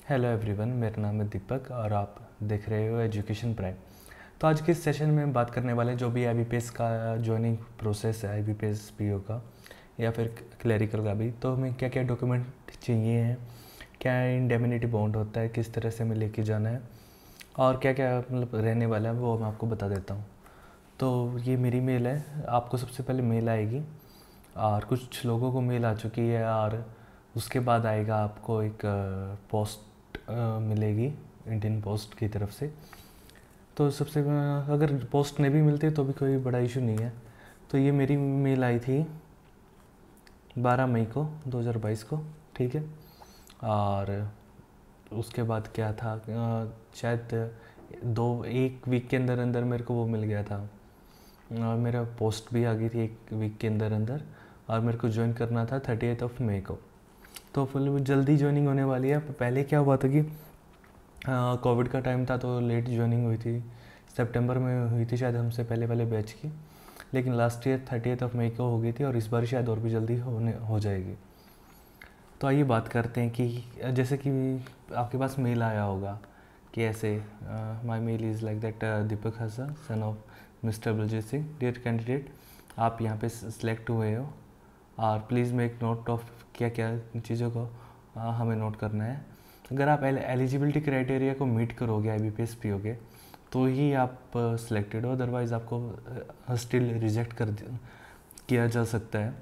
Hello everyone, मेरा नाम है दीपक और आप देख रहे हो एजुकेशन प्राइम। तो आज के इस सेशन में हम बात करने वाले हैं जो भी आईबीपीएस का ज्वाइनिंग प्रोसेस है, आईबीपीएस पीओ का या फिर क्लरिकल का भी। तो हमें क्या क्या डॉक्यूमेंट चाहिए हैं, क्या इंडेमनिटी बॉन्ड होता है, किस तरह से हमें लेके जाना है और क्या क्या मतलब रहने वाला है, वो मैं आपको बता देता हूँ। तो ये मेरी मेल है, आपको सबसे पहले मेल आएगी और कुछ लोगों को मेल आ चुकी है और उसके बाद आएगा आपको एक पोस्ट मिलेगी इंडियन पोस्ट की तरफ से। तो सबसे अगर पोस्ट नहीं भी मिलती तो भी कोई बड़ा इशू नहीं है। तो ये मेरी मेल आई थी 12 मई को 2022 को, ठीक है। और उसके बाद क्या था, शायद एक वीक के अंदर अंदर मेरे को वो मिल गया था और मेरा पोस्ट भी आ गई थी एक वीक के अंदर अंदर। और मेरे को ज्वाइन करना था 30 मई को। तो फुल जल्दी ज्वाइनिंग होने वाली है। पहले क्या हुआ था कि कोविड का टाइम था तो लेट ज्वाइनिंग हुई थी, सितंबर में हुई थी शायद हमसे पहले वाले बैच की। लेकिन लास्ट ईयर 30 मई को हो गई थी और इस बार शायद और भी जल्दी हो जाएगी। तो आइए बात करते हैं कि जैसे कि आपके पास मेल आया होगा कि ऐसे my mail is like that, Deepak हसा son of mister Baljeet Singh, dear candidate, आप यहाँ पे सिलेक्ट हुए हो और प्लीज़ मेक नोट ऑफ क्या क्या चीज़ों को हमें नोट करना है। अगर आप एलिजिबिलिटी क्राइटेरिया को मीट करोगे, आईबीपीएस पियोगे, तो ही आप सिलेक्टेड हो, अदरवाइज़ आपको स्टिल रिजेक्ट किया जा सकता है।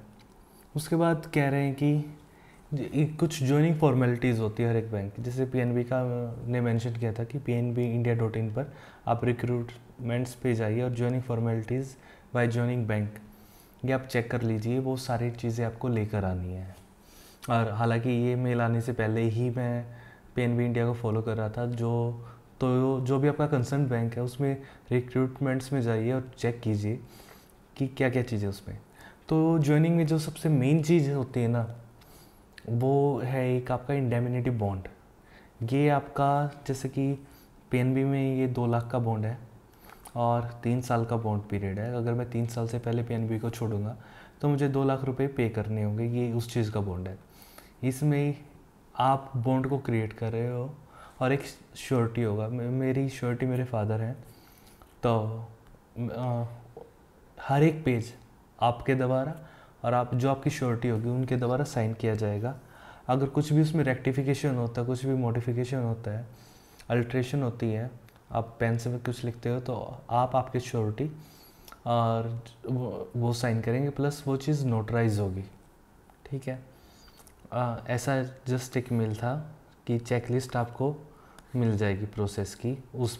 उसके बाद कह रहे हैं कि कुछ ज्वाइनिंग फॉर्मेलिटीज़ होती है हर एक बैंक, जैसे पीएनबी का ने मेंशन किया था कि pnbindia.in पर आप रिक्रूटमेंट्स पे जाइए और joining formalities by joining bank, ये आप चेक कर लीजिए, वो सारी चीज़ें आपको लेकर आनी है। और हालांकि ये मेल आने से पहले ही मैं पीएनबी इंडिया को फॉलो कर रहा था। जो भी आपका कंसर्न बैंक है उसमें रिक्रूटमेंट्स में जाइए और चेक कीजिए कि क्या क्या चीज़ें उसमें। तो ज्वाइनिंग में जो सबसे मेन चीज़ होती है ना, वो है एक आपका इंडेमनिटी बॉन्ड। ये आपका जैसे कि पीएनबी में ये 2 लाख का बॉन्ड है और 3 साल का बॉन्ड पीरियड है। अगर मैं 3 साल से पहले पीएनबी को छोड़ूंगा तो मुझे 2 लाख रुपए पे करने होंगे, ये उस चीज़ का बॉन्ड है। इसमें आप बॉन्ड को क्रिएट कर रहे हो और एक श्योरिटी होगा। मेरी श्योरिटी मेरे फादर हैं, तो अ, हर एक पेज आपके द्वारा और आप जो आपकी श्योरिटी होगी उनके द्वारा साइन किया जाएगा। अगर कुछ भी उसमें रेक्टिफिकेशन होता है, कुछ भी मॉडिफिकेशन होता है, अल्ट्रेशन होती है, आप पेन से कुछ लिखते हो तो आप आपकी श्योरिटी और वो साइन करेंगे, प्लस वो चीज़ नोटराइज होगी, ठीक है। ऐसा जस्ट एक मेल था कि चेकलिस्ट आपको मिल जाएगी प्रोसेस की उस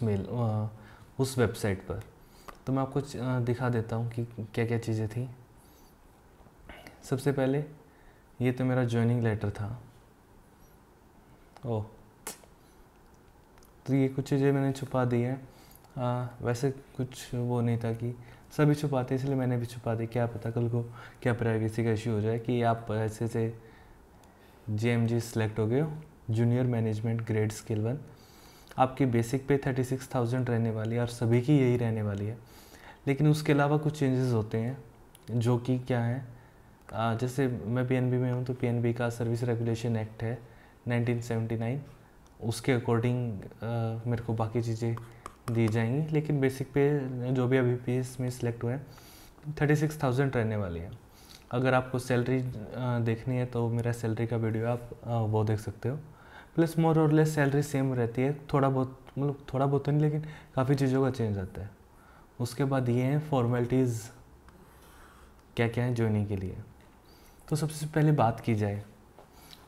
वेबसाइट पर। तो मैं आपको दिखा देता हूँ कि क्या क्या चीज़ें थी। सबसे पहले ये तो मेरा ज्वाइनिंग लेटर था। ओह, तो ये कुछ चीज़ें मैंने छुपा दी हैं। वैसे कुछ वो नहीं था कि सभी छुपाते, इसलिए मैंने भी छुपा दी। क्या पता कल को क्या प्राइवेसी का इशू हो जाए कि आप ऐसे से JMG सिलेक्ट हो गए हो, जूनियर मैनेजमेंट ग्रेड स्किल 1। आपकी बेसिक पे 36,000 रहने वाली है और सभी की यही रहने वाली है। लेकिन उसके अलावा कुछ चेंजेस होते हैं जो कि क्या है, जैसे मैं पीएनबी में हूँ तो पीएनबी का सर्विस रेगुलेशन एक्ट है 1979, उसके अकॉर्डिंग मेरे को बाकी चीज़ें दी जाएंगी। लेकिन बेसिक पे जो भी अभी पीएस में सिलेक्ट हुए हैं 36,000 रहने वाली है। अगर आपको सैलरी देखनी है तो मेरा सैलरी का वीडियो आप वो देख सकते हो। प्लस मोर और लेस सैलरी सेम रहती है, थोड़ा बहुत मतलब थोड़ा बहुत तो नहीं, लेकिन काफ़ी चीज़ों का चेंज आता है। उसके बाद ये हैं फॉर्मेलिटीज़ क्या क्या है ज्वाइनिंग के लिए। तो सबसे पहले बात की जाए,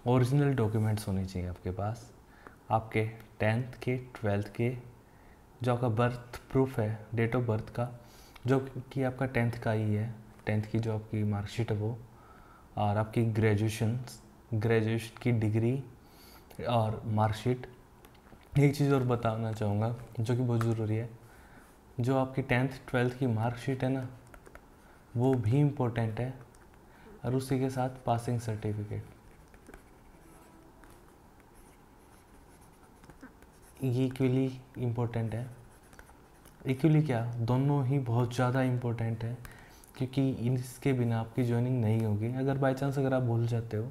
ओरिजिनल डॉक्यूमेंट्स होने चाहिए आपके पास, आपके 10th के 12th के, जो आपका बर्थ प्रूफ है, डेट ऑफ बर्थ का, जो कि आपका 10th का ही है, 10th की जो आपकी मार्कशीट है वो, और आपकी ग्रेजुएशन की डिग्री और मार्कशीट। एक चीज़ और बताना चाहूँगा जो कि बहुत ज़रूरी है, जो आपकी 10th 12th की मार्कशीट है ना, वो भी इम्पोर्टेंट है, और उसी के साथ पासिंग सर्टिफिकेट, ये इक्वली इम्पोर्टेंट है। इक्वली क्या, दोनों ही बहुत ज़्यादा इम्पोर्टेंट है, क्योंकि इसके बिना आपकी ज्वाइनिंग नहीं होगी। अगर बाई चांस अगर आप भूल जाते हो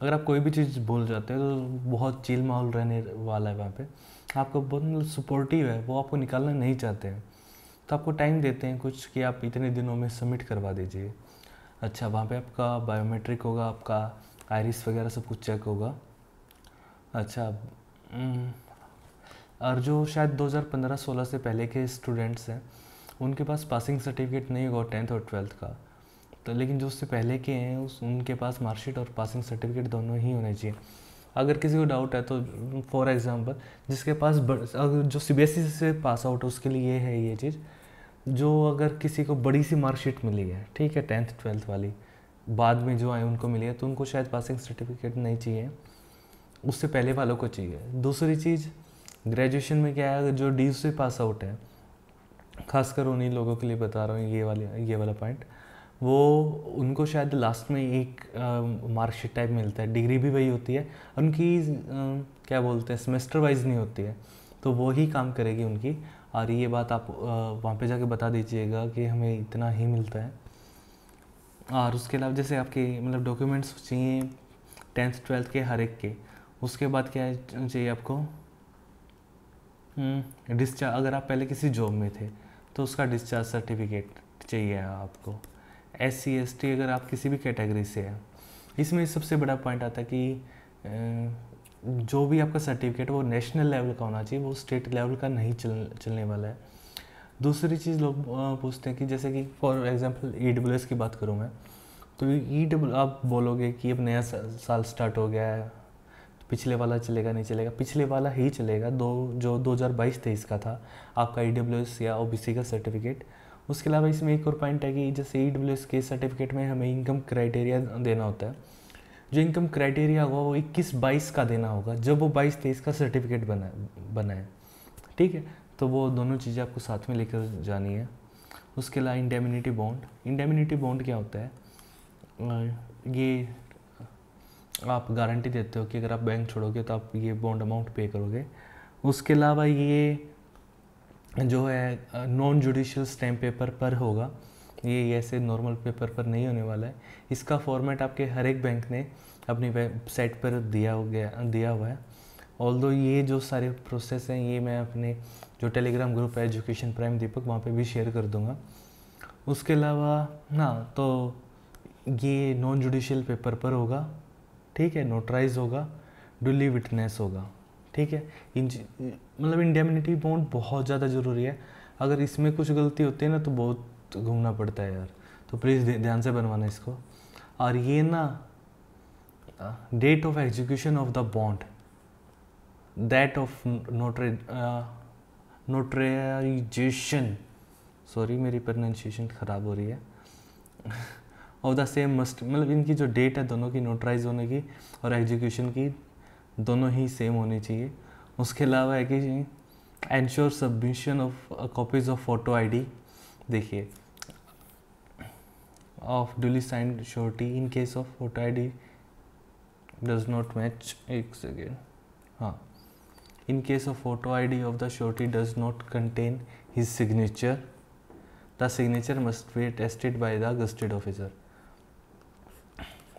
अगर आप कोई भी चीज़ भूल जाते हो तो बहुत चिल माहौल रहने वाला है वहाँ पे, आपको बहुत सपोर्टिव है, वो आपको निकालना नहीं चाहते हैं, तो आपको टाइम देते हैं कुछ कि आप इतने दिनों में सबमिट करवा दीजिए। अच्छा, वहाँ पे आपका बायोमेट्रिक होगा, आपका आइरिस वगैरह सब कुछ चेक होगा। अच्छा, और जो शायद 2015-16 से पहले के स्टूडेंट्स हैं उनके पास पासिंग सर्टिफिकेट नहीं होगा 10th और 12th का, तो लेकिन जो उससे पहले के हैं उनके पास मार्कशीट और पासिंग सर्टिफिकेट दोनों ही होने चाहिए। अगर किसी को डाउट है तो फॉर एग्जांपल जिसके पास अगर जो CBSE से पास आउट है उसके लिए है ये चीज़, जो अगर किसी को बड़ी सी मार्कशीट मिली है, ठीक है, 10th 12th वाली, बाद में जो आए उनको मिली है, तो उनको शायद पासिंग सर्टिफिकेट नहीं चाहिए, उससे पहले वालों को चाहिए। दूसरी चीज़, ग्रेजुएशन में क्या है, जो डी से पास आउट है, खासकर उन्हीं लोगों के लिए बता रहा हूँ ये वाला पॉइंट, वो उनको शायद लास्ट में एक मार्कशीट टाइप मिलता है, डिग्री भी वही होती है, उनकी क्या बोलते हैं सेमेस्टर वाइज नहीं होती है, तो वो ही काम करेगी उनकी। और ये बात आप वहाँ पे जाके बता दीजिएगा कि हमें इतना ही मिलता है। और उसके अलावा जैसे आपके मतलब डॉक्यूमेंट्स चाहिए 10th 12th के हर एक के, उसके बाद क्या चाहिए आपको, डिस्चार्ज, अगर आप पहले किसी जॉब में थे तो उसका डिस्चार्ज सर्टिफिकेट चाहिए आपको। SC ST अगर आप किसी भी कैटेगरी से हैं, इसमें सबसे बड़ा पॉइंट आता है कि जो भी आपका सर्टिफिकेट वो नेशनल लेवल का होना चाहिए, वो स्टेट लेवल का नहीं चलने वाला है। दूसरी चीज़ लोग पूछते हैं कि जैसे कि फॉर एग्जांपल EWS की बात करूँ मैं, तो आप बोलोगे कि अब नया साल स्टार्ट हो गया है, पिछले वाला चलेगा नहीं चलेगा, पिछले वाला ही चलेगा, जो 2022-23 का था आपका EWS या OBC का सर्टिफिकेट। उसके अलावा इसमें एक और पॉइंट है कि जैसे EWS के सर्टिफिकेट में हमें इनकम क्राइटेरिया देना होता है, जो इनकम क्राइटेरिया होगा वो 21-22 का देना होगा, जब वो 22-23 का सर्टिफिकेट बना है, ठीक है, तो वो दोनों चीज़ें आपको साथ में लेकर जानी है। उसके अलावा इंडेमनिटी बॉन्ड क्या होता है, ये आप गारंटी देते हो कि अगर आप बैंक छोड़ोगे तो आप ये बॉन्ड अमाउंट पे करोगे। उसके अलावा ये जो है नॉन जुडिशियल स्टैम्प पेपर पर होगा, ये ऐसे नॉर्मल पेपर पर नहीं होने वाला है। इसका फॉर्मेट आपके हर एक बैंक ने अपनी वेबसाइट पर दिया हुआ है। ऑल्दो ये जो सारे प्रोसेस हैं ये मैं अपने जो टेलीग्राम ग्रुप है एजुकेशन प्राइम दीपक, वहाँ पे भी शेयर कर दूँगा। उसके अलावा हाँ, तो ये नॉन जुडिशियल पेपर पर होगा, ठीक है, नोटराइज होगा, डुली विटनेस होगा, ठीक है। मतलब इंडेमनिटी बॉन्ड बहुत ज़्यादा ज़रूरी है, अगर इसमें कुछ गलती होती है ना तो बहुत घूमना पड़ता है यार, तो प्लीज़ ध्यान से बनवाना इसको। और ये ना date of execution of the bond, that of notarization, sorry मेरी प्रोनाउंसिएशन ख़राब हो रही है, ऑफ द सेम मस्ट, मतलब इनकी जो डेट है दोनों की नोटराइज होने की और एग्जीक्यूशन की दोनों ही सेम होनी चाहिए। उसके अलावा है कि ensure submission of copies of photo ID, देखिए of duly signed surety in case of photo ID does not match, एक सेकेंड, हाँ, in case of photo ID of the surety does not contain his signature, the signature must be attested by the gazetted officer.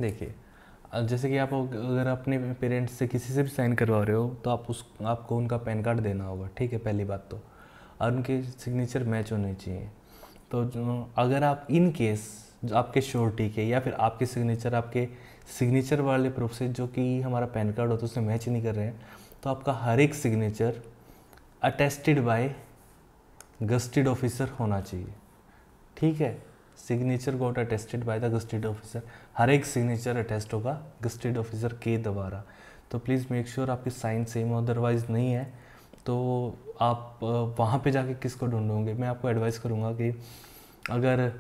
देखिए जैसे कि आप अगर अपने parents से किसी से भी साइन करवा रहे हो तो आपको उनका पैन कार्ड देना होगा, ठीक है, पहली बात तो, और उनके सिग्नेचर मैच होने चाहिए। तो अगर आप इन केस जो आपके श्योरिटी के या फिर आपके सिग्नेचर वाले प्रूफ से जो कि हमारा पैन कार्ड होता है उससे मैच नहीं कर रहे हैं, तो आपका हर एक signature attested by gazetted officer होना चाहिए, ठीक है। Signature got attested by the gazetted officer, हर एक सिग्नेचर अटेस्ट होगा गस्टेड ऑफिसर के द्वारा। तो प्लीज़ मेक श्योर आपके साइन सेम, अदरवाइज़ नहीं है तो आप वहाँ पे जाके किसको ढूंढोगे। मैं आपको एडवाइस करूँगा कि अगर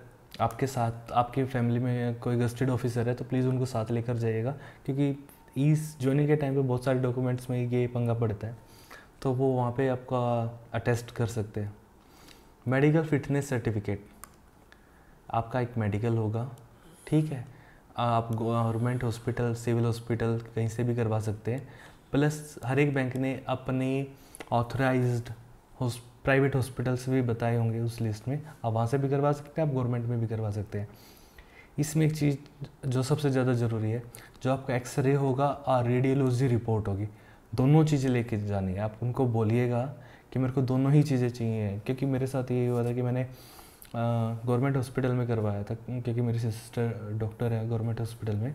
आपके साथ आपके फैमिली में कोई गस्टेड ऑफिसर है तो प्लीज़ उनको साथ लेकर जाइएगा, क्योंकि इस ज्वाइनिंग के टाइम पे बहुत सारे डॉक्यूमेंट्स में ये पंगा पड़ता है, तो वो वहाँ पे आपका अटेस्ट कर सकते हैं। मेडिकल फिटनेस सर्टिफिकेट, आपका एक मेडिकल होगा, ठीक है, आप गवर्नमेंट हॉस्पिटल, सिविल हॉस्पिटल कहीं से भी करवा सकते हैं, प्लस हर एक बैंक ने अपने ऑथराइज्ड प्राइवेट हॉस्पिटल्स भी बताए होंगे उस लिस्ट में, आप वहाँ से भी करवा सकते हैं, आप गवर्नमेंट में भी करवा सकते हैं। इसमें एक चीज़ जो सबसे ज़्यादा ज़रूरी है, जो आपका एक्सरे होगा और रेडियोलॉजी रिपोर्ट होगी, दोनों चीज़ें लेके जानी है। आप उनको बोलिएगा कि मेरे को दोनों ही चीज़ें चाहिए, क्योंकि मेरे साथ ये हुआ था कि मैंने गवर्नमेंट हॉस्पिटल में करवाया था, क्योंकि मेरी सिस्टर डॉक्टर है गवर्नमेंट हॉस्पिटल में,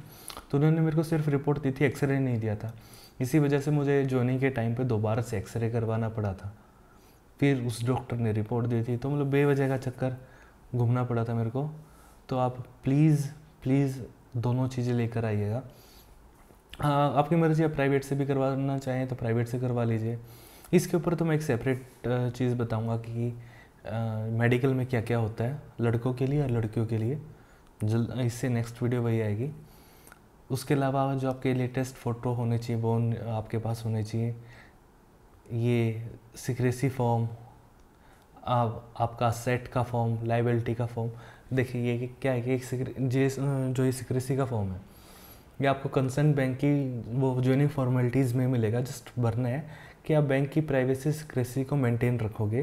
तो उन्होंने मेरे को सिर्फ रिपोर्ट दी थी, एक्सरे नहीं दिया था। इसी वजह से मुझे ज्वाइनिंग के टाइम पे दोबारा से एक्सरे करवाना पड़ा था, फिर उस डॉक्टर ने रिपोर्ट दी थी, तो मतलब बेवजह का चक्कर घूमना पड़ा था मेरे को। तो आप प्लीज़ दोनों चीज़ें लेकर आइएगा। हाँ, आपकी मर्ज़ी, आप प्राइवेट से भी करवाना चाहें तो प्राइवेट से करवा लीजिए। इसके ऊपर तो मैं एक सेपरेट चीज़ बताऊंगा कि मेडिकल में क्या क्या होता है लड़कों के लिए और लड़कियों के लिए, इससे नेक्स्ट वीडियो वही आएगी। उसके अलावा जो आपके लेटेस्ट फ़ोटो होने चाहिए वो आपके पास होने चाहिए। ये सिक्रेसी फॉर्म, आपका सेट का फॉर्म, लाइबिलिटी का फॉर्म। देखिए ये क्या है कि जो ये सिक्रेसी का फॉर्म है, ये आपको कंसर्न बैंक की वो ज्वाइनिंग फॉर्मेलिटीज़ में मिलेगा। जस्ट भरना है कि आप बैंक की प्राइवेसी सिक्रेसी को मेंटेन रखोगे।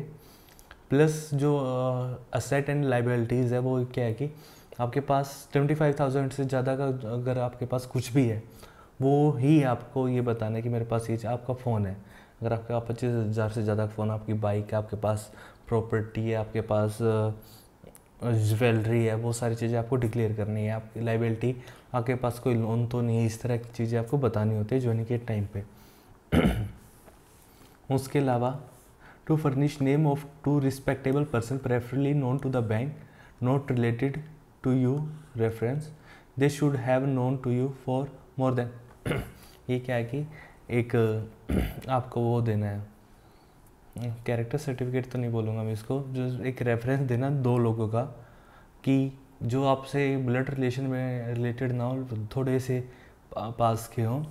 प्लस जो असेट एंड लाइबिलिटीज़ है वो क्या है कि आपके पास 25,000 से ज़्यादा का अगर आपके पास कुछ भी है, वो ही आपको ये बताना है कि मेरे पास ये आपका फ़ोन है। अगर आपका 25,000 से ज़्यादा फ़ोन, आपकी बाइक है, आपके पास प्रॉपर्टी है, आपके पास ज्वेलरी है, वो सारी चीज़ें आपको डिक्लेयर करनी है। आपकी लाइबिलिटी, आपके पास कोई लोन तो नहीं है, इस तरह की चीज़ें आपको बतानी होती है ज्वाइनिंग के टाइम पे। उसके अलावा to furnish name of two respectable person preferably known to the bank, not related to you reference, they should have known to you for more than. ये क्या है कि एक आपको वो देना है, कैरेक्टर सर्टिफिकेट तो नहीं बोलूँगा मैं इसको, जो एक रेफरेंस देना 2 लोगों का, कि जो आपसे ब्लड रिलेशन में रिलेटेड ना हो, थोड़े से पास के हों,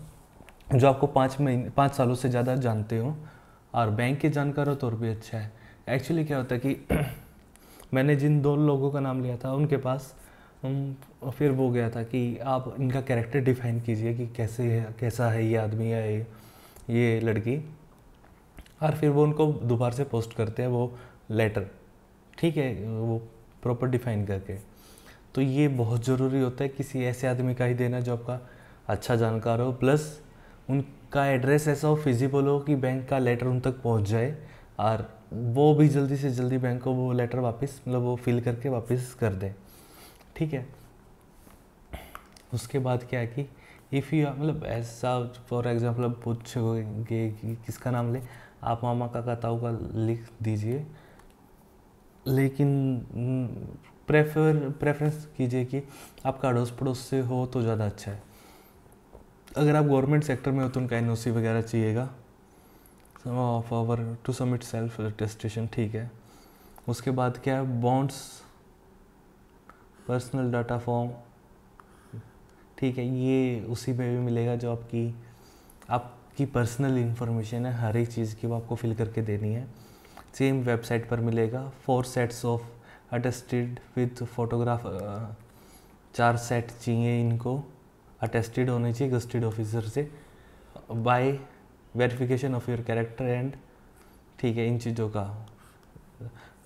जो आपको 5 सालों से ज़्यादा जानते हो, और बैंक के जानकार हो तो और भी अच्छा है। एक्चुअली क्या होता है कि मैंने जिन 2 लोगों का नाम लिया था उनके पास फिर वो गया था कि आप इनका कैरेक्टर डिफाइन कीजिए कि कैसा है ये आदमी या ये लड़की, और फिर वो उनको दोबारा से पोस्ट करते हैं वो लेटर, ठीक है, वो प्रॉपर डिफाइन करके। तो ये बहुत ज़रूरी होता है किसी ऐसे आदमी का ही देना जो आपका अच्छा जानकार हो, प्लस उनका एड्रेस ऐसा हो, फिजिबल हो कि बैंक का लेटर उन तक पहुंच जाए, और वो भी जल्दी से जल्दी बैंक को वो लेटर वापस, मतलब वो फिल करके वापस कर दें, ठीक है। उसके बाद क्या है कि इफ़ यू मतलब ऐसा फॉर एग्जांपल आप पूछोगे कि किसका नाम ले, आप मामा काका ताऊ का लिख दीजिए, लेकिन प्रेफरेंस कीजिए कि आपका अड़ोस पड़ोस से हो तो ज़्यादा अच्छा है। अगर आप गवर्नमेंट सेक्टर में हो तो उनका एनओसी वगैरह चाहिएगा for to submit self attestation, ठीक है। उसके बाद क्या है, बॉन्ड्स, पर्सनल डाटा फॉर्म, ठीक है, ये उसी में भी मिलेगा जो आपकी पर्सनल इंफॉर्मेशन है, हर एक चीज़ की वो आपको फिल करके देनी है। सेम वेबसाइट पर मिलेगा। 4 sets of attested with photograph, 4 set चाहिए इनको, अटेस्टेड होने चाहिए गस्टेड ऑफिसर से, by verification of your character and, ठीक है। इन चीज़ों का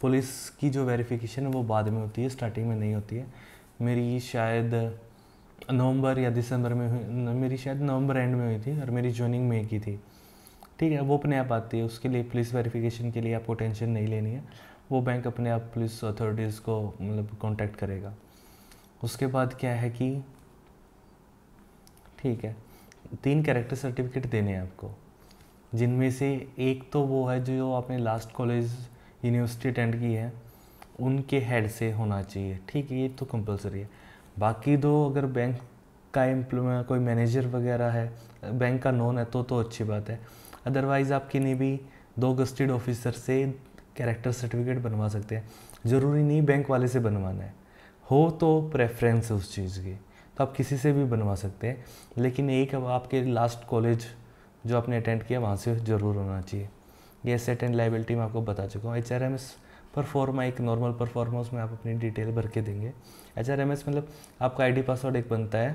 पुलिस की जो वेरिफिकेशन है वो बाद में होती है, स्टार्टिंग में नहीं होती है। मेरी शायद नवंबर या दिसंबर में हुई, मेरी शायद नवंबर एंड में हुई थी और मेरी ज्वाइनिंग में की थी, ठीक है। वो अपने आप आती है, उसके लिए पुलिस वेरिफिकेशन के लिए आपको टेंशन नहीं लेनी है, वो बैंक अपने आप पुलिस अथॉरिटीज़ को मतलब कांटेक्ट करेगा। उसके बाद क्या है कि ठीक है, 3 कैरेक्टर सर्टिफिकेट देने हैं आपको, जिनमें से एक तो वो है जो आपने लास्ट कॉलेज यूनिवर्सिटी अटेंड की है उनके हेड से होना चाहिए, ठीक है, ये तो कंपलसरी है। बाकी 2 अगर बैंक का एम्प्लॉय कोई मैनेजर वगैरह है, बैंक का नॉन है तो अच्छी बात है। अदरवाइज़ आप किन्हीं भी 2 गस्टेड ऑफिसर से कैरेक्टर सर्टिफिकेट बनवा सकते हैं, ज़रूरी नहीं बैंक वाले से बनवाना है, हो तो प्रेफरेंस है उस चीज़ की तो आप किसी से भी बनवा सकते हैं, लेकिन एक अब आपके लास्ट कॉलेज जो आपने अटेंड किया वहाँ से ज़रूर होना चाहिए। ये एसेट एंड लाइबिलिटी मैं आपको बता चुका हूँ। HRMS परफॉर्मा एक नॉर्मल परफॉर्मेंस में आप अपनी डिटेल भर के देंगे। HRMS मतलब आपका ID पासवर्ड एक बनता है,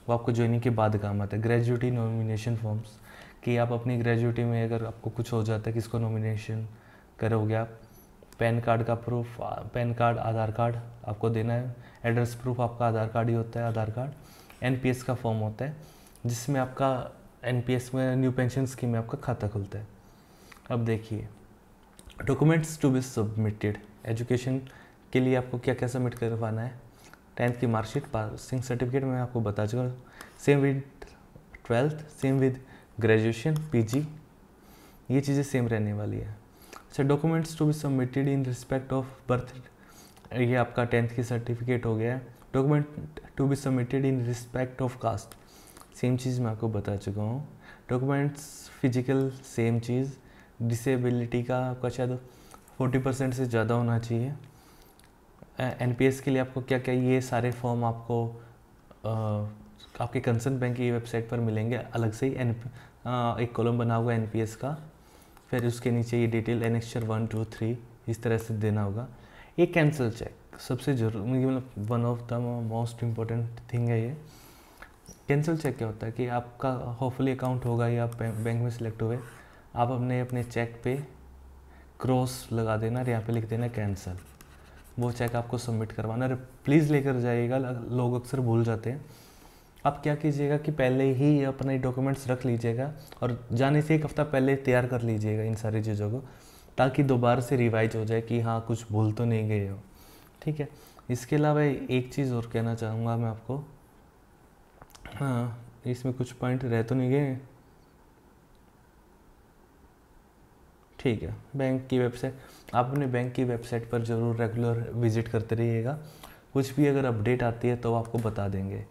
वो आपको ज्वाइनिंग के बाद काम आता है। ग्रेजुएटी नॉमिनेशन फॉर्म्स कि आप अपनी ग्रेजुएटी में अगर आपको कुछ हो जाता है, किसको नॉमिनेशन करोगे आप, पैन कार्ड का प्रूफ, पैन कार्ड, आधार कार्ड आपको देना है। एड्रेस प्रूफ आपका आधार कार्ड ही होता है, आधार कार्ड। एनपीएस का फॉर्म होता है जिसमें आपका एनपीएस में न्यू पेंशन स्कीम में आपका खाता खुलता है। अब देखिए documents to be submitted. Education के लिए आपको क्या क्या सबमिट करवाना है। 10th की मार्कशीट, पासिंग सर्टिफिकेट मैं आपको बता चुका हूँ। Same with 12th, same with graduation, PG, ये चीज़ें सेम रहने वाली है। अच्छा, documents to be submitted in respect of birth, ये आपका 10th की सर्टिफिकेट हो गया है। Document to be submitted in respect of caste, same चीज़ मैं आपको बता चुका हूँ। डॉक्यूमेंट्स फिजिकल, सेम चीज़। डिसेबिलिटी का आपका शायद 40% से ज़्यादा होना चाहिए। एनपीएस के लिए आपको क्या क्या, ये सारे फॉर्म आपको आपके कंसर्न बैंक की वेबसाइट पर मिलेंगे अलग से ही। एक कॉलम बना हुआ एनपीएस का, फिर उसके नीचे ये डिटेल एनेक्चर 1, 2, 3 इस तरह से देना होगा। एक कैंसिल चेक सबसे जरूरी, मतलब one of the most important thing है ये। कैंसिल चेक क्या होता है कि आपका होपफुली अकाउंट होगा या आप बैंक में सिलेक्ट हुए, आप अपने चेक पे क्रॉस लगा देना और यहाँ पे लिख देना कैंसिल। वो चेक आपको सबमिट करवाना है, प्लीज़ लेकर जाइएगा, लोग अक्सर भूल जाते हैं। आप क्या कीजिएगा कि पहले ही अपने डॉक्यूमेंट्स रख लीजिएगा और जाने से 1 हफ्ता पहले तैयार कर लीजिएगा इन सारी चीज़ों को, ताकि दोबारा से रिवाइज हो जाए कि हाँ कुछ भूल तो नहीं गए हो। ठीक है। इसके अलावा एक चीज़ और कहना चाहूँगा मैं आपको, हाँ इसमें कुछ पॉइंट रह तो नहीं गए। ठीक है, बैंक की वेबसाइट, आप अपने बैंक की वेबसाइट पर ज़रूर रेगुलर विजिट करते रहिएगा। कुछ भी अगर अपडेट आती है तो आपको बता देंगे।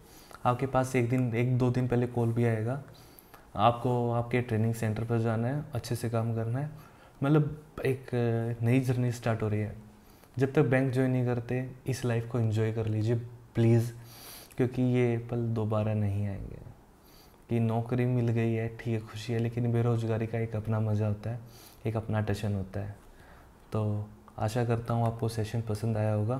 आपके पास 1-2 दिन पहले कॉल भी आएगा। आपको आपके ट्रेनिंग सेंटर पर जाना है, अच्छे से काम करना है। मतलब एक नई जर्नी स्टार्ट हो रही है। जब तक बैंक ज्वाइन नहीं करते इस लाइफ को एंजॉय कर लीजिए प्लीज़, क्योंकि ये पल दोबारा नहीं आएंगे। कि नौकरी मिल गई है ठीक है, खुशी है, लेकिन बेरोज़गारी का एक अपना मज़ा होता है, एक अपना टशन होता है। तो आशा करता हूँ आपको सेशन पसंद आया होगा।